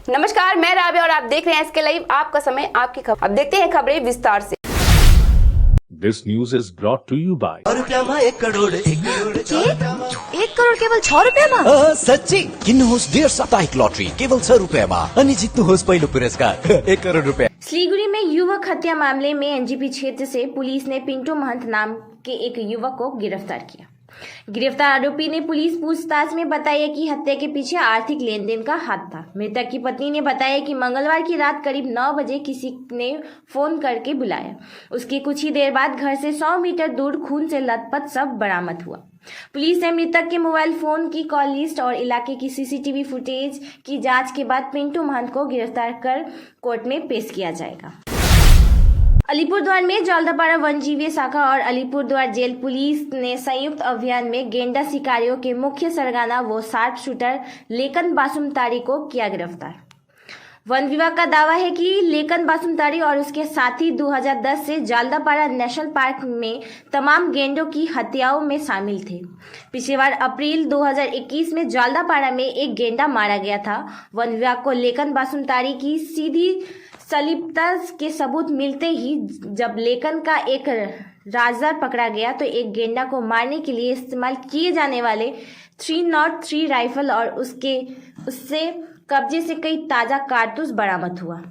नमस्कार, मैं राबिया और आप देख रहे हैं एसके लाइव। आपका समय, आपकी खबर। अब देखते हैं खबरें विस्तार से। This news is brought to you by 1 crore 1 crore केवल 6 रुपियाँमा? साँच्चै किन्नुहोस् डेढ साप्ताहिक लटरी केवल 6 रुपियाँमा अनि जित्नुहोस् पहिलो पुरस्कार 1 करोड़ रुपया। सिलीगुड़ी में युवक हत्या मामले में एनजीपी क्षेत्र से पुलिस ने पिंटू महंत नाम के एक युवक को गिरफ्तार किया। गिरफ्तार आरोपी ने पुलिस पूछताछ में बताया कि हत्या के पीछे आर्थिक लेन देन का हाथ था। मृतक की पत्नी ने बताया कि मंगलवार की रात करीब 9 बजे किसी ने फोन करके बुलाया। उसके कुछ ही देर बाद घर से 100 मीटर दूर खून से लथपथ शव बरामद हुआ। पुलिस ने मृतक के मोबाइल फोन की कॉल लिस्ट और इलाके की सीसीटीवी फुटेज की जांच के बाद पिंटू महंत को गिरफ्तार कर कोर्ट में पेश किया जाएगा। अलीपुरद्वार में जल्दापाड़ा वनजीवी शाखा और अलीपुरद्वार जेल पुलिस ने संयुक्त अभियान में गेंडा शिकारियों के मुख्य सरगना व शार्प शूटर लेकन बासुमतारी को किया गिरफ्तार। वन विभाग का दावा है कि लेकन बासुमतारी और उसके साथी 2010 से जल्दापाड़ा नेशनल पार्क में तमाम गेंडों की हत्याओं में शामिल थे। पिछले बार अप्रैल 2021 में जल्दापाड़ा में एक गेंडा मारा गया था। वन विभाग को लेकन बासुमतारी की सीधी संलिप्तता के सबूत मिलते ही जब लेकन का एक राजदार पकड़ा गया तो एक गेंडा को मारने के लिए इस्तेमाल किए जाने वाले 303 राइफल और उससे कब्जे से कई ताजा कारतूस बरामद हुआ।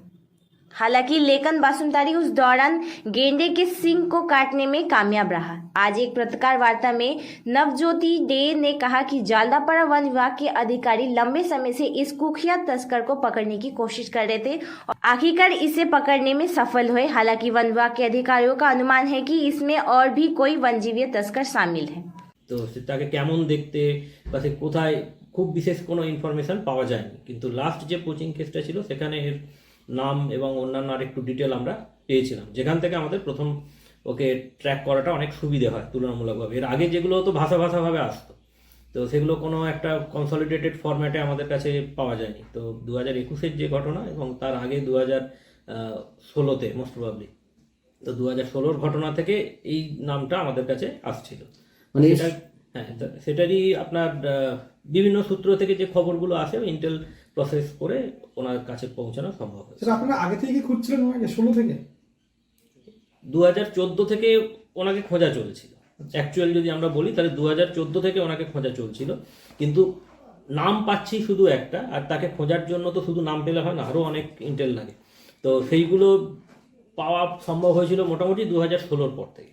हालांकि लेकन बासुमतारी उस दौरान गेंडे के सींग को काटने में कामयाब रहा। आज एक पत्रकार वार्ता में नवज्योति डे ने कहा कि जल्दापाड़ा वन विभाग के अधिकारी लंबे समय से इस कुख्यात तस्कर को पकड़ने की कोशिश कर रहे थे और आखिरकार इसे पकड़ने में सफल हुए। हालांकि वन विभाग के अधिकारियों का अनुमान है कि इसमें और भी कोई वनजीवी तस्कर शामिल है। तो সেটাকে কেমন দেখতে বা সে কোথায় খুব বিশেষ কোনো ইনফরমেশন পাওয়া যায়নি, কিন্তু লাস্ট যে কোচিং কেসটা ছিল সেখানে এর নাম এবং অন্যান্য আরেকটু ডিটেল আমরা পেয়েছিলাম, যেখান থেকে আমাদের প্রথম ওকে ট্র্যাক করাটা অনেক সুবিধে হয় তুলনামূলকভাবে। এর আগে যেগুলো হতো ভাষাভাবে আসতো, তো সেগুলো কোনো একটা কনসলিডেটেড ফরম্যাটে আমাদের কাছে পাওয়া যায়নি। তো 2021-এর যে ঘটনা এবং তার আগে 2016-তে মোস্ট প্রবাবলি, তো 2016-র ঘটনা থেকে এই নামটা আমাদের কাছে আসছিল। মানে সেটারই আপনার বিভিন্ন সূত্র থেকে যে খবরগুলো আসে ইন্টেল প্রসেস করে ওনার কাছে পৌঁছানো সম্ভব হয়েছে। সেটা আপনারা আগে থেকে কি খুঁজছিলেন ওনাকে? 16 থেকে 2014 থেকে ওনাকে খোঁজা চলছিল। অ্যাকচুয়ালি যদি আমরা বলি তাহলে 2014 থেকে ওনাকে খোঁজা চলছিল, কিন্তু নাম পাচ্ছি শুধু একটা, আর তাকে খোঁজার জন্য তো শুধু নাম পেলে হয় না, আরও অনেক ইন্টেল লাগে। তো সেইগুলো পাওয়া সম্ভব হয়েছিল মোটামুটি 2016-র পর থেকে।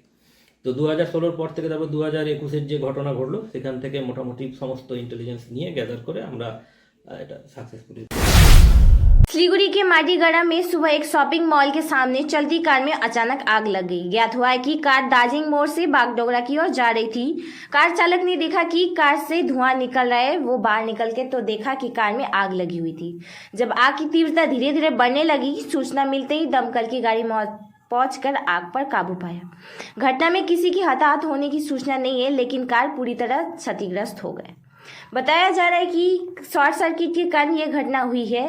তো 2016-র পর থেকে তারপর 2021-এর যে ঘটনা ঘটলো সেখান থেকে মোটামুটি সমস্ত ইন্টেলিজেন্স নিয়ে গ্যাদার করে আমরা এটা সাকসেসফুলি। सिलीगुड़ी के माटीगढ़ा में सुबह एक शॉपिंग मॉल के सामने चलती कार में अचानक आग लग गई। ज्ञात हुआ है कि कार दार्जिलिंग मोड़ से बागडोगरा की ओर जा रही थी। कार चालक ने देखा कि कार से धुआं निकल रहा है। वो बाहर निकल के तो देखा कि कार में आग लगी हुई थी। जब आग की तीव्रता धीरे धीरे बढ़ने लगी, सूचना मिलते ही दमकल की गाड़ी पहुंचकर आग पर काबू पाया। घटना में किसी की हताहत होने की सूचना नहीं है, लेकिन कार पूरी तरह क्षतिग्रस्त हो गए। बताया जा रहा है कि शॉर्ट सर्किट के कारण यह घटना हुई है।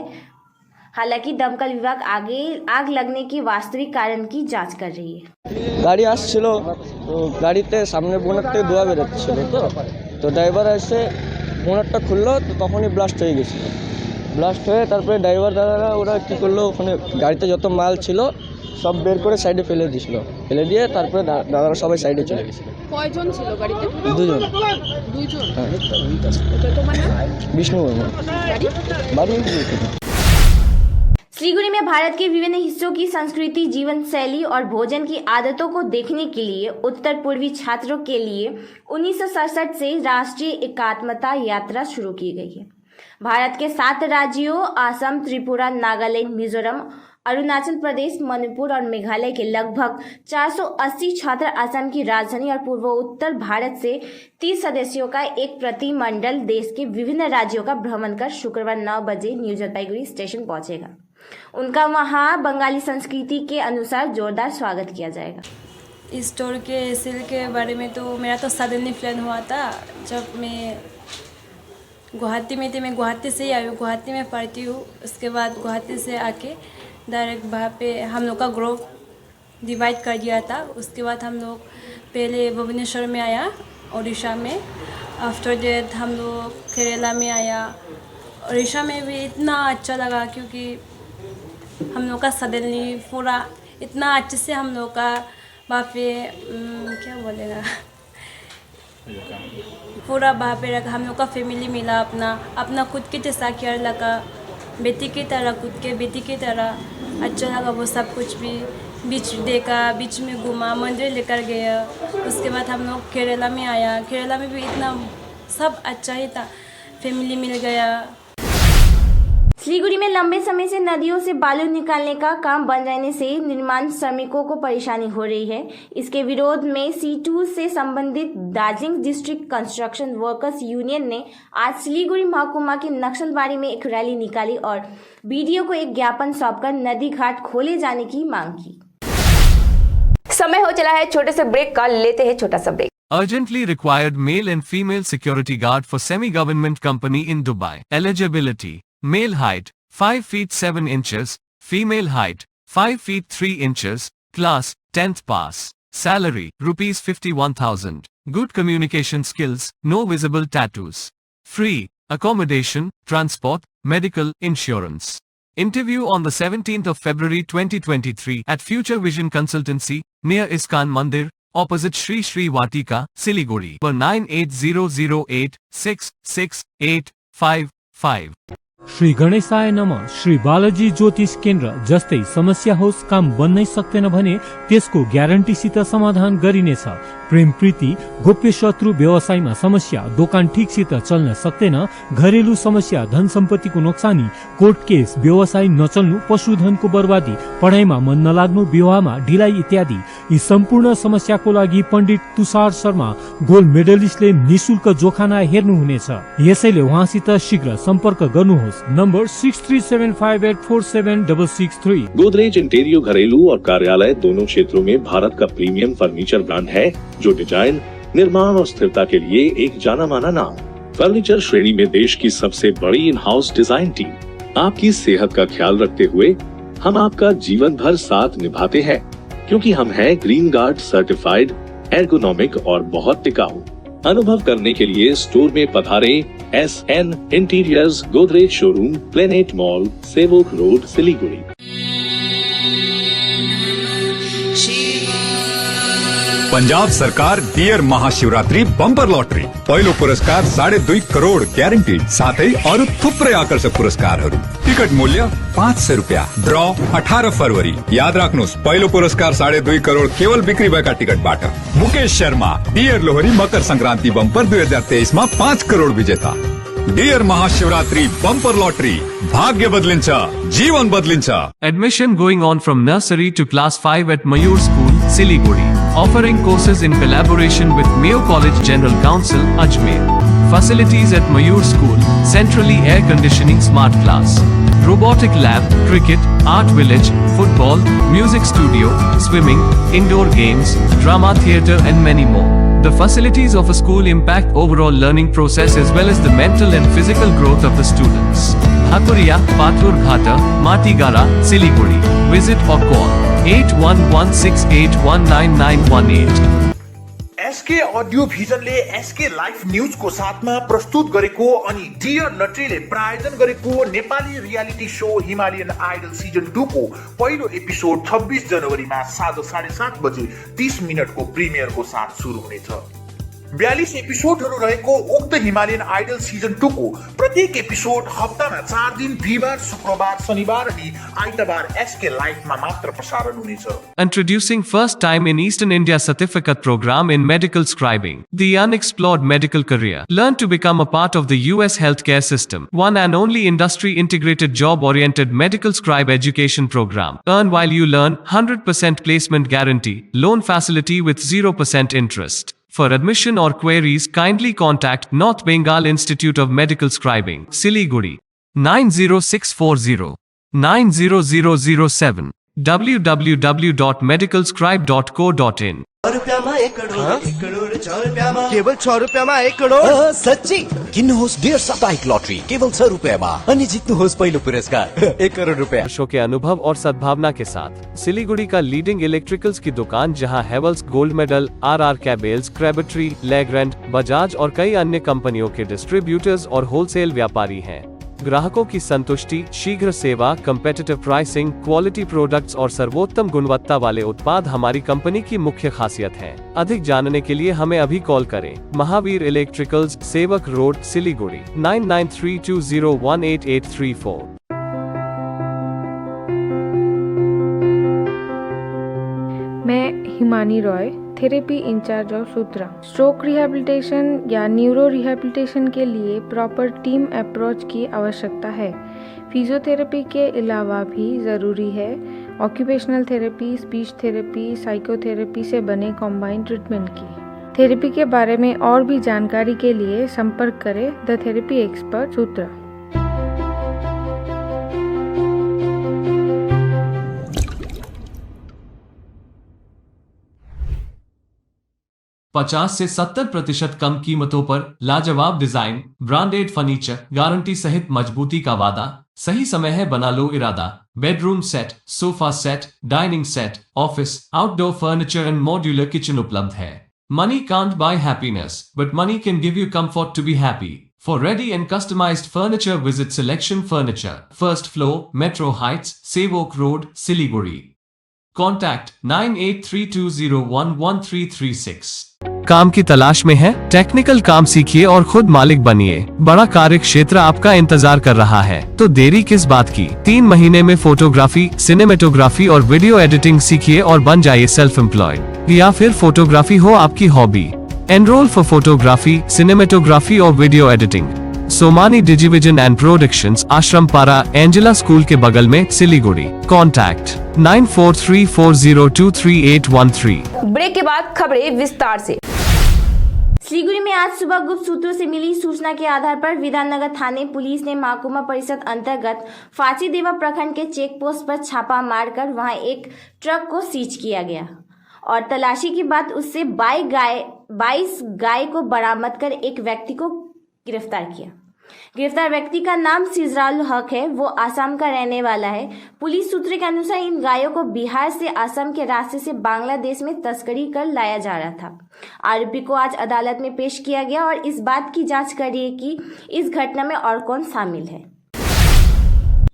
हालांकि दमकल विभाग आगे आग लगने के वास्तविक कारण की जांच कर रही है। গাড়ি আসছিল, তো গাড়িতে সামনে বোনেট থেকে ধোঁয়া বেরোচ্ছিল, তো ড্রাইভার এসে বোনেটটা খুললো, তো তখনই ব্লাস্ট হয়ে গেছিলো। ব্লাস্ট হয়ে তারপরে ড্রাইভার দাদারা ওরা কী করলো, ওখানে গাড়িতে যত মাল ছিল সব বের করে সাইডে ফেলে দিয়েছিল। ফেলে দিয়ে তারপরে দাদারা সবাই সাইডে চলে গেছিলো। কয়জন ছিল গাড়িতে? 2 জন। হ্যাঁ। তোমার নাম? বিষ্ণু বর্মা। বাড়ি? सिलीगुड़ी में भारत के विभिन्न हिस्सों की संस्कृति, जीवन शैली और भोजन की आदतों को देखने के लिए उत्तर पूर्वी छात्रों के लिए 1967 से राष्ट्रीय एकात्मता यात्रा शुरू की गई है। भारत के 7 राज्यों असम, त्रिपुरा, नागालैंड, मिजोरम, अरुणाचल प्रदेश, मणिपुर और मेघालय के लगभग 480 छात्र असम की राजधानी और पूर्वोत्तर भारत से 30 सदस्यों का एक प्रतिनिधिमंडल देश के विभिन्न राज्यों का भ्रमण कर शुक्रवार 9 बजे न्यू जलपाईगुड़ी स्टेशन पहुंचेगा। उनका वहां बंगाली संस्कृति के अनुसार जोरदार स्वागत किया जाएगा। इस स्टोर के सेल के बारे में तो मेरा तो सडनली प्लान हुआ था जब मैं गुवाहाटी में थी। मैं गुवाहाटी से ही आई हूँ, गुवाहाटी में पढ़ती हूँ। उसके बाद गुवाहाटी से आके डायरेक्ट वहाँ पे हम लोग का ग्रुप डिवाइड कर दिया था। उसके बाद हम लोग पहले भुवनेश्वर में आया, उड़ीसा में। आफ्टर दैट हम लोग केरला में आया, उड़ीसा में भी इतना अच्छा लगा क्योंकि हम लोग का सडनली पूरा इतना अच्छे से हम लोग का वहाँ पे क्या बोलेगा पूरा वहाँ पे रखा, हम लोग का फैमिली मिला, अपना खुद के जैसा केयर लगा, बेटी की तरह, खुद के बेटी की तरह अच्छा लगा वो सब कुछ भी। बीच देखा, बीच में घूमा, मंदिर लेकर गया। उसके बाद हम लोग केरला में आया, केरला में भी इतना सब अच्छा ही था, फैमिली मिल गया। सिलीगुड़ी में लंबे समय से नदियों से बालू निकालने का काम बंद रहने से निर्माण श्रमिकों को परेशानी हो रही है। इसके विरोध में C2 से संबंधित Darjeeling district construction workers union ने आज सिलीगुड़ी महकुमा के नक्सलबाड़ी में एक रैली निकाली और बीडीओ को एक ज्ञापन सौंपकर नदी घाट खोले जाने की मांग की। समय हो चला है छोटे से ब्रेक का, लेते हैं छोटा सा break. Urgently required male and female security guard for semi-government company in Dubai. Eligibility: male height 5 feet 7 inches, female height 5 feet 3 inches, class 10th pass. Salary rupees 51,000. Good communication skills, no visible tattoos. Free accommodation, transport, medical, insurance. Interview on the 17th of February 2023 at Future Vision Consultancy, near Iskan Mandir, opposite Shri Shri Vatika, Siliguri. Number 9808668555. Shri गणेशाय नमः। श्री बालाजी ज्योतिष केन्द्र जस्तै समस्या होस् काम बन्नै सक्दैन भने त्यसको ग्यारेन्टीसित समाधान गरिनेछ। प्रेम प्रीति, गोप्य शत्रु, व्यवसायमा समस्या, दोकान ठिकसित चल्न सक्दैन, घरेलु समस्या, धन सम्पत्तिको नोक्सानी, कोर्ट केस, व्यवसाय नचल्नु, पशुधनको बर्बादी, पढाइमा मन नलाग्नु, विवाहमा ढिलाइ इत्यादि यी सम्पूर्ण समस्याको लागि पण्डित तुषार शर्मा गोल्ड मेडलिस्टले निशुल्क जोखाना हेर्नुहुनेछ। यसैले उहाँसित शीघ्र सम्पर्क गर्नुहोस्। नम्बर 6375847663। गोदरेज इंटीरियर घरेलू और कार्यालय दोनों क्षेत्रों में भारत का प्रीमियम फर्नीचर ब्रांड है, जो डिजाइन, निर्माण और स्थिरता के लिए एक जाना माना नाम। फर्नीचर श्रेणी में देश की सबसे बड़ी इन हाउस डिजाइन टीम। आपकी सेहत का ख्याल रखते हुए हम आपका जीवन भर साथ निभाते हैं, क्योंकि हम हैं ग्रीन गार्ड सर्टिफाइड, एर्गोनॉमिक और बहुत टिकाऊ। अनुभव करने के लिए स्टोर में पधारे। SN interiors, Godrej showroom, planet mall, Sevoke road, Siliguri. Punjab सरकार डियर महाशिवरात्रि बम्पर लॉटरी पहिलो पुरस्कार 2.5 करोड़ ग्यारेन्टी, साथै अरु थुप्रै आकर्षक पुरस्कारहरू। टिकट मूल्य 500 रुपियाँ। ड्र 18 फरवरी। याद राख्नुहोस्, पहिलो पुरस्कार 2.5 करोड़ केवल बिक्री भएका टिकटबाट। मुकेश शर्मा डियर लोहरी मकर संक्रान्ति बम्पर 2023 मा 5 करोड़ विजेता। डियर महाशिवरात्रि बम्पर लॉटरी, भाग्य बदलिन्छ, जीवन बदलिन्छ। Admission going on from nursery to class 5 at Mayur School, Siliguri. Offering courses in collaboration with Mayo College General Council, Ajmer. Facilities at Mayur School: centrally air conditioning smart class, robotic lab, cricket, art village, football, music studio, swimming, indoor games, drama theatre and many more. The facilities of a school impact overall learning process as well as the mental and physical growth of the students. Hakuria, Patur Ghata, Matigara, Siliguri. Visit or call 8116819918. SK audio भिजनले SK life news को साथमा प्रस्तुत गरेको अनि dear नट्रीले प्रायोजन गरेको Nepali reality show Himalayan idol season 2 को पहिलो एपिसोड 26 जनवरीमा साँझ 7:30 बजे 30 मिनटको प्रिमियरको साथ सुरु हुनेछ। 42 एपिसोडहरू रहेको उक्त हिमालयन आइडल सिजन 2 को प्रत्येक एपिसोड हप्तामा 4 दिन बिहीबार, शुक्रबार, शनिबार अनि आइतबार SK लाइफमा मात्र प्रसारण हुनेछ। Introducing first time in Eastern India certificate program in medical scribing, the unexplored medical career. Learn to become a part of the US healthcare system. One and only industry integrated job oriented medical scribe education program. Earn while you learn, 100% placement guarantee, loan facility with 0% interest. For admission or queries, kindly contact North Bengal Institute of Medical Scribing, Siliguri, 90640 90007, www.medicalscribe.co.in। केवल 6 रुपियाँमा 1 करोड़। सच्ची किन्नुहोस् dare साप्ताहिक lottery केवल 6 रुपियाँमा अनि जित्नुहोस् पहिलो पुरस्कार 1 करोड़ रुपया। वर्षों के अनुभव और सद्भावना के साथ सिलीगुड़ी का लीडिंग इलेक्ट्रिकल्स की दुकान, जहां Havells gold medal, RR cables, Crabtree, Legrand, Bajaj और कई अन्य कंपनियों के डिस्ट्रीब्यूटर्स और होलसेल व्यापारी हैं। ग्राहकों की संतुष्टि, शीघ्र सेवा, कम्पेटिटिव प्राइसिंग, क्वालिटी प्रोडक्ट्स और सर्वोत्तम गुणवत्ता वाले उत्पाद हमारी कंपनी की मुख्य खासियत है। अधिक जानने के लिए हमें अभी कॉल करें। Mahavir electricals, Sevak road, Siliguri 9932018834। मैं Himani Roy, therapy incharge of Sutra. Stroke rehabilitation या न्यूरो रिहैबिलिटेशन के लिए प्रॉपर टीम अप्रोच की आवश्यकता है। फिजियोथेरेपी के अलावा भी ज़रूरी है occupational therapy, speech therapy, psychotherapy से बने कॉम्बाइंड ट्रीटमेंट की। थेरेपी के बारे में और भी जानकारी के लिए संपर्क करें द थेरेपी एक्सपर्ट सूत्रा। 50 से 70% कम कीमतों पर लाजवाब डिजाइन, ब्रांडेड फर्नीचर, गारंटी सहित मजबूती का वादा। सही समय है, बना लो इरादा। Bedroom set, sofa set, dining set, office, outdoor furniture and modular kitchen उपलब्ध है। Money can't buy happiness, but money can give you comfort to be happy. For ready and customized furniture, visit Selection Furniture, first floor, Metro Heights, Sevok Road, Siliguri. Contact 9832011336। काम की तलाश में है? Technical काम सीखिए और खुद मालिक बनिए। बड़ा कार्य क्षेत्र आपका इंतजार कर रहा है, तो देरी किस बात की? 3 महीने में फोटोग्राफी, सिनेमेटोग्राफी और वीडियो एडिटिंग सीखिए और बन जाइए सेल्फ एम्प्लॉयड। या फिर फोटोग्राफी हो आपकी hobby? Enrol for photography, cinematography और video editing. Somani digivision and productions, Ashram Para, Angela school के बगल में, सिलीगुड़ी। कॉन्टैक्ट 9434023813। ब्रेक के बाद खबरें विस्तार से। सिलीगुड़ी में आज सुबह गुप्त सूत्रों से मिली सूचना के आधार पर विधाननगर थाने पुलिस ने महकुमा परिषद अंतर्गत फांसीदेवा प्रखंड के चेक पोस्ट पर छापा मारकर वहां एक ट्रक को सीज किया गया और तलाशी के बाद उससे 22 गाय को बरामद कर एक व्यक्ति को गिरफ्तार किया। गिरफ्तार व्यक्ति का नाम सिजराल हक है, वो आसाम का रहने वाला है। पुलिस सूत्रों के अनुसार इन गायों को बिहार से असम के रास्ते से बांग्लादेश में तस्करी कर लाया जा रहा था। आरोपी को आज अदालत में पेश किया गया और इस बात की जांच कर रही है कि इस घटना में और कौन शामिल है।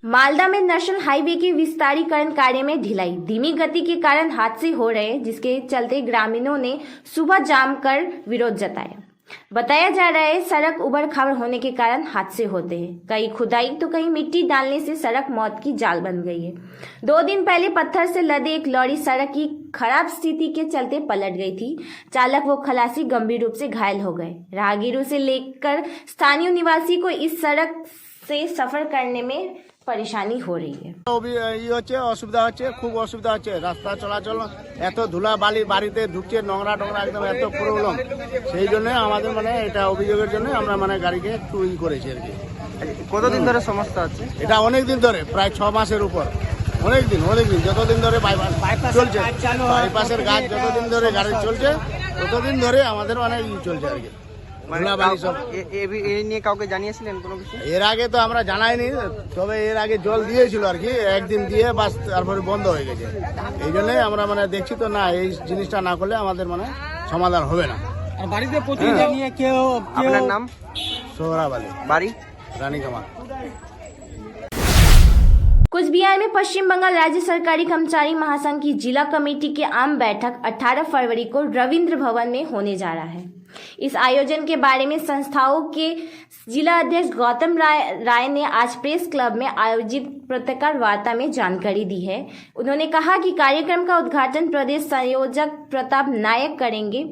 मालदा में नेशनल हाईवे के विस्तारीकरण कार्य में ढिलाई, धीमी गति के कारण हादसे हो रहे, जिसके चलते ग्रामीणों ने सुबह जाम कर विरोध जताया। बताया जा रहा है सड़क उबड़ खाबड़ होने के कारण हादसे होते हैं। कहीं खुदाई तो कहीं मिट्टी डालने से सड़क मौत की जाल बन गई है। 2 दिन पहले पत्थर से लदे एक लॉरी सड़क की खराब स्थिति के चलते पलट गई थी। चालक व खलासी गंभीर रूप से घायल हो गए। राहगीरों से लेकर स्थानीय निवासी को इस सड़क से सफर करने में परेशानी हो रही है। खूब असुविधा रास्ता चलाचल एत धूला बाली बाड़ीते ढुकছে নোংরা টোংরা একদম এত প্রবলেম। সেই জন্য আমাদের মানে এটা অভিযোগের জন্য আমরা মানে গাড়িকে একটু ই করেছি আর কি। কতদিন ধরে সমস্যা আছে? এটা অনেক দিন ধরে, প্রায় 6 মাসের উপর। অনেক দিন যতদিন ধরে চলছে, বাইপাসের কাজ যতদিন ধরে গাড়ি চলছে ততদিন ধরে আমাদের মানে ই চলছে আর কি। কাউকে জানিয়েছিলেন কোনো কিছু? এর আগে তো আমরা জানাইনি, তবে এর আগে জল দিয়েছিল আর কি, একদিন দিয়ে বাস তারপরে বন্ধ হয়ে গেছে। এই জন্যই আমরা মানে দেখছি তো না, এই জিনিসটা না করলে আমাদের মানে সমাধান হবে না। আর বাড়িতে প্রতিদিন নিয়ে কেউ, আপনার নাম? সোহরাব আলী, বাড়ি রানীকামার। कुछ बिहार में पश्चिम बंगाल राज्य सरकारी कर्मचारी महासंघ की जिला कमेटी की आम बैठक 18 फरवरी को रविंद्र भवन में होने जा रहा है। इस आयोजन के बारे में संस्थाओं के जिला अध्यक्ष गौतम राय ने आज प्रेस क्लब में आयोजित पत्रकार वार्ता में जानकारी दी है। उन्होंने कहा कि कार्यक्रम का उद्घाटन प्रदेश संयोजक प्रताप नायक करेंगे।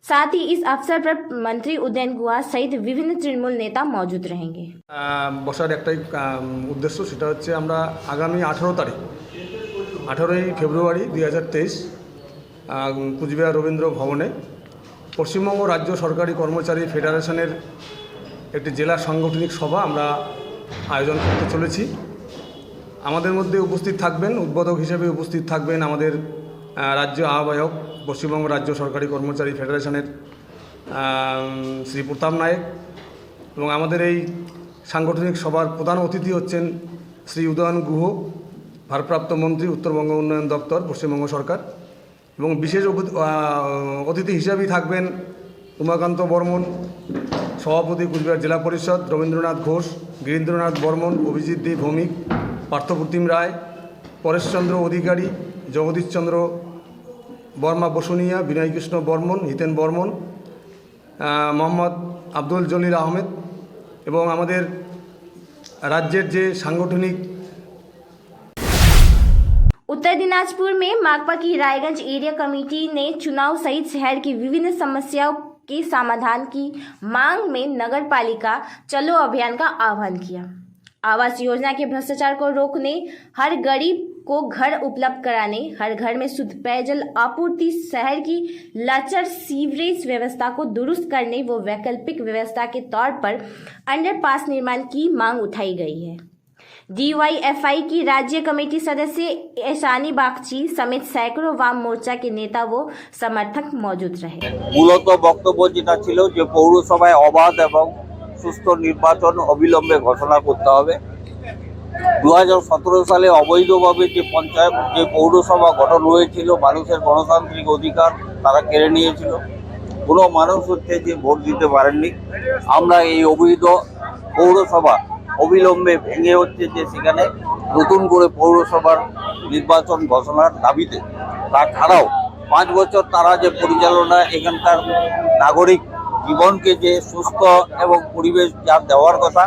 साथ ही इस अवसर पर मंत्री उदयन गुहा सहित विभिन्न तृणमूल नेता मौजूद रहेंगे। বসার একটাই উদ্দেশ্য, সেটা হচ্ছে আমরা আগামী 18ই ফেব্রুয়ারি 2023 কুচবিহার রবীন্দ্র ভবনে পশ্চিমবঙ্গ রাজ্য সরকারি কর্মচারী ফেডারেশনের একটি জেলা সাংগঠনিক সভা আমরা আয়োজন করতে চলেছি। আমাদের মধ্যে উপস্থিত থাকবেন, উদ্বোধক হিসেবে উপস্থিত থাকবেন আমাদের রাজ্য আহ্বায়ক পশ্চিমবঙ্গ রাজ্য সরকারি কর্মচারী ফেডারেশনের শ্রী প্রতাপ নায়েক, এবং আমাদের এই সাংগঠনিক সভার প্রধান অতিথি হচ্ছেন শ্রী উদয়ন গুহ, ভারপ্রাপ্ত মন্ত্রী উত্তরবঙ্গ উন্নয়ন দপ্তর পশ্চিমবঙ্গ সরকার, এবং বিশেষ অতিথি হিসাবেই থাকবেন উমাকান্ত বর্মন, সভাপতি কুচবিহার জেলা পরিষদ, রবীন্দ্রনাথ ঘোষ, গিরীন্দ্রনাথ বর্মন, অভিজিৎ দে ভৌমিক, পার্থপ্রতিম রায়, পরেশচন্দ্র অধিকারী, জগদীশচন্দ্র বর্মা বসুনিয়া, বিনয়কৃষ্ণ বর্মন, হিতেন বর্মন, মোহাম্মদ আব্দুল জলিল আহমেদ এবং আমাদের राज्य जे सांगठनिक। उत्तर दिनाजपुर में माकपा की रायगंज एरिया कमेटी ने चुनाव सहित शहर की विभिन्न समस्याओं के समाधान की मांग में नगर पालिका चलो अभियान का आह्वान किया। आवास योजना के भ्रष्टाचार को रोकने, हर गरीब को घर उपलब्ध कराने, हर घर में शुद्ध पेयजल आपूर्ति, शहर की लचर सीवरेज व्यवस्था को दुरुस्त करने व वैकल्पिक व्यवस्था के तौर पर अंडरपास निर्माण की मांग उठाई गई है। DYFI की राज्य कमेटी सदस्य एहसानी बागची समेत सैकड़ों वाम मोर्चा के नेता व समर्थक मौजूद रहे। মূলত বক্তব্য যেটা ছিল যে পৌরসভায় অবাধ এবং সুস্থ নির্বাচন অবিলম্বে ঘোষণা করতে হবে। 2017 সালে অবৈধভাবে যে পৌরসভা গঠন হয়েছিল, মানুষের গণতান্ত্রিক অধিকার তারা কেড়ে নিয়েছিল। কোনো মানুষ যে ভোট দিতে পারেননি। আমরা এই অবৈধ পৌরসভা অবিলম্বে ভেঙে যে সেখানে নতুন করে পৌরসভার নির্বাচন ঘোষণার দাবিতে, তাছাড়াও 5 বছর তারা যে পরিচালনা এখানকার নাগরিক জীবনকে যে সুস্থ এবং পরিবেশ যা দেওয়ার কথা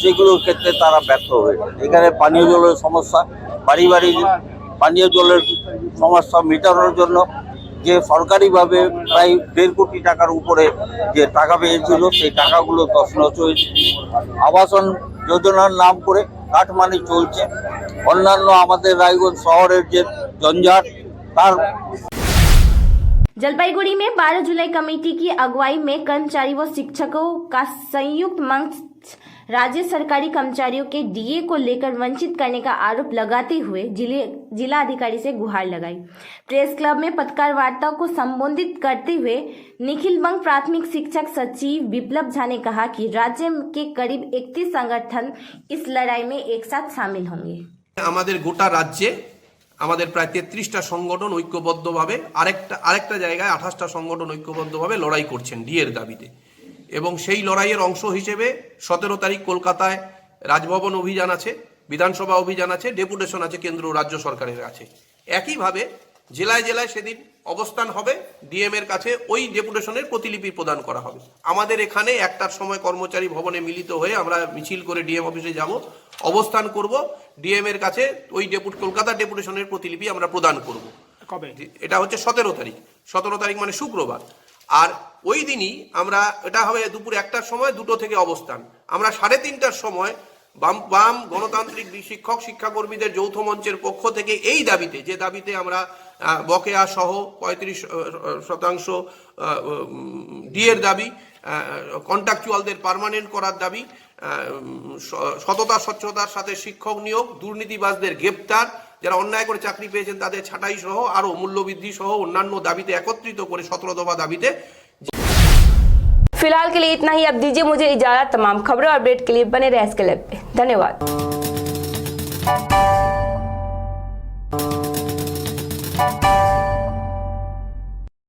সেগুলোর ক্ষেত্রে তারা ব্যর্থ হয়েছে। এখানে পানীয় জলের সমস্যা, বাড়ি বাড়ি পানীয় জলের সমস্যা মেটানোর জন্য যে সরকারিভাবে প্রায় 1.5 কোটি টাকার উপরে যে টাকা পেয়েছিল সেই টাকাগুলো তছনছ হয়েছে। আবাসন যোজনার নাম করে কাটমানি চলছে। অন্যান্য আমাদের রায়গঞ্জ শহরের যে জঞ্জাট তার। जलपाईगुड़ी में 12 जुलाई कमेटी की अगुवाई में कर्मचारी व शिक्षकों का संयुक्त मंच राज्य सरकारी कर्मचारियों के डीए को लेकर वंचित करने का आरोप लगाते हुए जिला अधिकारी से गुहार लगाई। प्रेस क्लब में पत्रकार वार्ता को संबोधित करते हुए निखिल बंग प्राथमिक शिक्षक सचिव विप्लव झा ने कहा कि राज्य के करीब 31 संगठन इस लड़ाई में एक साथ शामिल होंगे। আমাদের গোটা রাজ্যে আমাদের প্রায় 33টা সংগঠন ঐক্যবদ্ধভাবে আরেকটা জায়গায় 28টা সংগঠন ঐক্যবদ্ধভাবে লড়াই করছেন ডিএর দাবিতে, এবং সেই লড়াইয়ের অংশ হিসেবে 17 তারিখ কলকাতায় রাজভবন অভিযান আছে, বিধানসভা অভিযান আছে, ডেপুটেশন আছে কেন্দ্র রাজ্য সরকারের কাছে। একইভাবে জেলায় জেলায় সেদিন অবস্থান হবে, ডিএম এর কাছে ওই ডেপুটেশনের প্রতিলিপি প্রদান করা হবে। আমাদের এখানে 1টার সময় কর্মচারী ভবনে মিলিত হয়ে আমরা মিছিল করে ডিএম অফিসে যাব, অবস্থান করব, ডিএম এর কাছে ওই কলকাতা ডেপুটেশনের প্রতিলিপি আমরা প্রদান করব। কবে? এটা হচ্ছে 17 তারিখ। 17 তারিখ মানে শুক্রবার। আর ওই দিনই আমরা, এটা হবে দুপুর 1টার সময়, 2টো থেকে অবস্থান। আমরা 3:30টার সময় বাম গণতান্ত্রিক শিক্ষক শিক্ষাকর্মীদের যৌথ মঞ্চের পক্ষ থেকে এই দাবিতে, যে দাবিতে আমরা বকেয়া সহ 35% ডিএর দাবি, কন্ট্রাকচুয়ালদের পার্মানেন্ট করার দাবি, সততা স্বচ্ছতার সাথে শিক্ষক নিয়োগ, দুর্নীতিবাজদের গ্রেপ্তার, যারা অন্যায় করে চাকরি পেয়েছেন তাদের ছাঁটাই সহ আরো মূল্যবৃদ্ধি সহ অন্যান্য দাবিতে একত্রিত করে 17 দফা দাবিতে। फिलहाल के लिए इतना ही। अब दीजिए मुझे इजाजत। तमाम खबरों और अपडेट के लिए बने रहे एसके लैब पे। धन्यवाद।